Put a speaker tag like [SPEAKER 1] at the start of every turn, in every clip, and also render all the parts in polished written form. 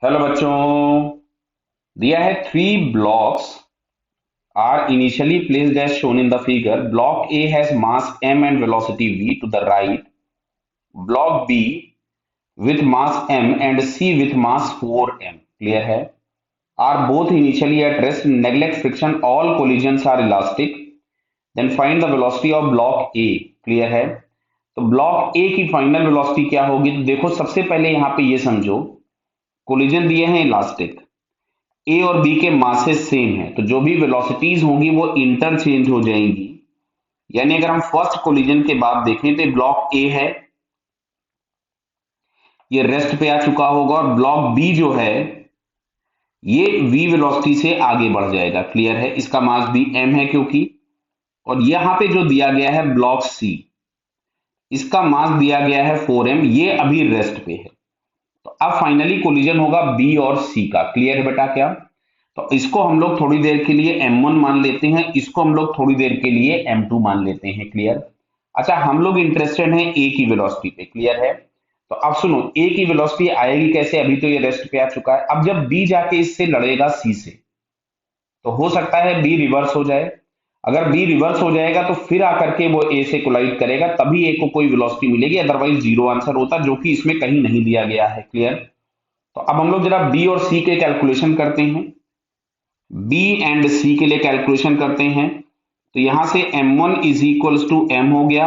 [SPEAKER 1] Hello बच्चों। दिया है three blocks are initially placed as shown in the figure. Block A has mass m and velocity v to the right. Block B with mass m and C with mass 4m. Clear है? Are both initially at rest. Neglect friction. All collisions are elastic. Then find the velocity of block A. Clear है? तो block ए की final velocity क्या होगी? तो देखो, सबसे पहले यहां पे ये समझो, कोलिजन दिए हैं इलास्टिक, ए और बी के मासेस सेम है, तो जो भी वेलोसिटीज होंगी वो इंटरचेंज हो जाएंगी। यानी अगर हम फर्स्ट कोलिजन के बाद देखें तो ब्लॉक ए है, ये रेस्ट पे आ चुका होगा, और ब्लॉक बी जो है ये वी वेलोसिटी से आगे बढ़ जाएगा। क्लियर है? इसका मास भी एम है क्योंकि, और यहां पे जो दिया गया है ब्लॉक सी, इसका मास दिया गया है 4m, ये अभी रेस्ट पे है। तो अब फाइनली कोलिजन होगा बी और सी का। क्लियर है बेटा? क्या तो इसको हम लोग थोड़ी देर के लिए m1 मान लेते हैं, इसको हम लोग थोड़ी देर के लिए m2 मान लेते हैं। क्लियर? अच्छा, हम लोग इंटरेस्टेड हैं a की वेलोसिटी पे। क्लियर है? तो अब सुनो, a की वेलोसिटी आएगी कैसे? अभी तो ये रेस्ट पे आ चुका है। अब जब b जाके इससे लड़ेगा c से, तो हो सकता है b रिवर्स हो जाए। अगर b रिवर्स हो जाएगा तो फिर आकर के वो a से कोलाइड करेगा, तभी a को कोई वेलोसिटी मिलेगी, अदरवाइज जीरो आंसर होता, जो कि इसमें कहीं नहीं दिया गया है। क्लियर? तो अब हम लोग जरा b और c के कैलकुलेशन करते हैं। बी एंड सी के लिए कैलकुलेशन करते हैं, तो यहां से m1 is equals to M हो गया,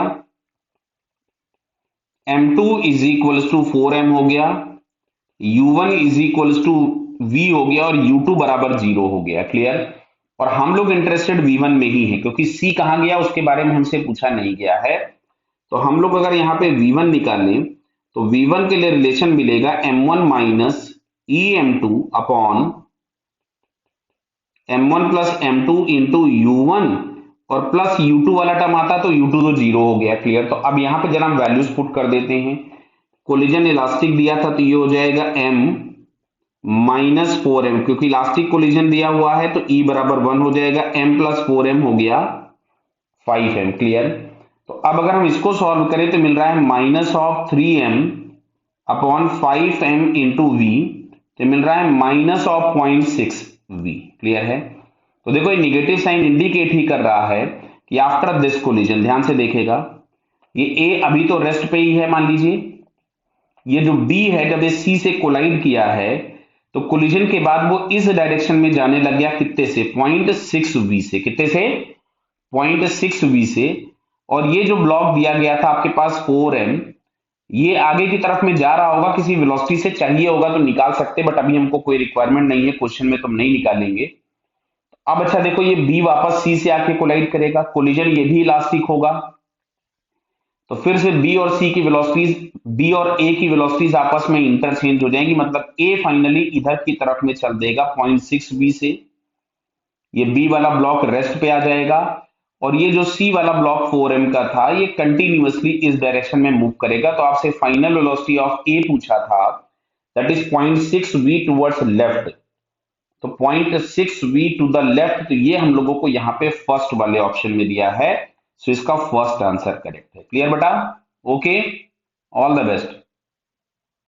[SPEAKER 1] m2 is equals to 4m हो गया, u1 is equals to v हो गया, और u2 बराबर 0 हो गया। क्लियर? और हम लोग इंटरेस्टेड v1 में ही है, क्योंकि c कहां गया उसके बारे में हमसे पूछा नहीं गया है। तो हम लोग अगर यहाँ पे v1 निकालें, तो v1 के लिए रिलेशन मिलेगा m1 माइनस ई m2 upon m1 plus m2 into u1, और प्लस u2 वाला टर्म आता तो u2 तो जीरो हो गया। क्लियर? तो अब यहां पे जरा हम वैल्यूज पुट कर देते हैं। कोलिजन इलास्टिक दिया था तो ये हो जाएगा m माइनस 4m, क्योंकि इलास्टिक कोलिजन दिया हुआ है तो e बराबर 1 हो जाएगा, m प्लस 4m हो गया 5m। क्लियर? तो अब अगर हम इसको सॉल्व करें तो मिल रहा है minus of 3m upon 5m into वी, तो मिल रहा है माइनस ऑफ 0.6v। क्लियर है? तो देखो, ये निगेटिव साइन इंडिकेट ही कर रहा है कि आफ्टर दिस कोलिजन, ध्यान से देखेगा, ये ए अभी तो रेस्ट पे ही है, मान लीजिए, ये जो बी है जब ये सी से कोलाइड किया है तो कोलिजन के बाद वो इस डायरेक्शन में जाने लग गया, कितने से? 0.6v से। कितने से? 0.6v से। और ये जो ब्लॉक दिया गया था आपके पास 4m, ये आगे की तरफ में जा रहा होगा, किसी वेलोसिटी से, चाहिए होगा तो निकाल सकते, बट अभी हमको कोई रिक्वायरमेंट नहीं है, क्वेश्चन में तो हम नहीं निकालेंगे। अब अच्छा देखो, ये बी वापस सी से आके कोलाइड करेगा, कोलिजन ये भी इलास्टिक होगा, तो फिर से बी और सी की वेलोसिटीज, बी और ए की वेलोसिटीज आपस में इंटरचेंज हो जाएंगी, मतलब ए फाइनली इधर की तरफ में चल देगा 0.6v से, ये बी वाला ब्लॉक रेस्ट पे आ जाएगा, और ये जो सी वाला ब्लॉक 4m का था ये कंटिन्यूअसली इस डायरेक्शन में मूव करेगा। तो आपसे फाइनल वेलोसिटी ऑफ ए पूछा था, that is 0.6v towards left, तो 0.6v टू द लेफ्ट, तो ये हम लोगों को यहाँ पे फर्स्ट वाले ऑप्शन में दिया है, सो इसका फर्स्ट आंसर करेक्ट है। क्लियर बेटा? Okay, all the best.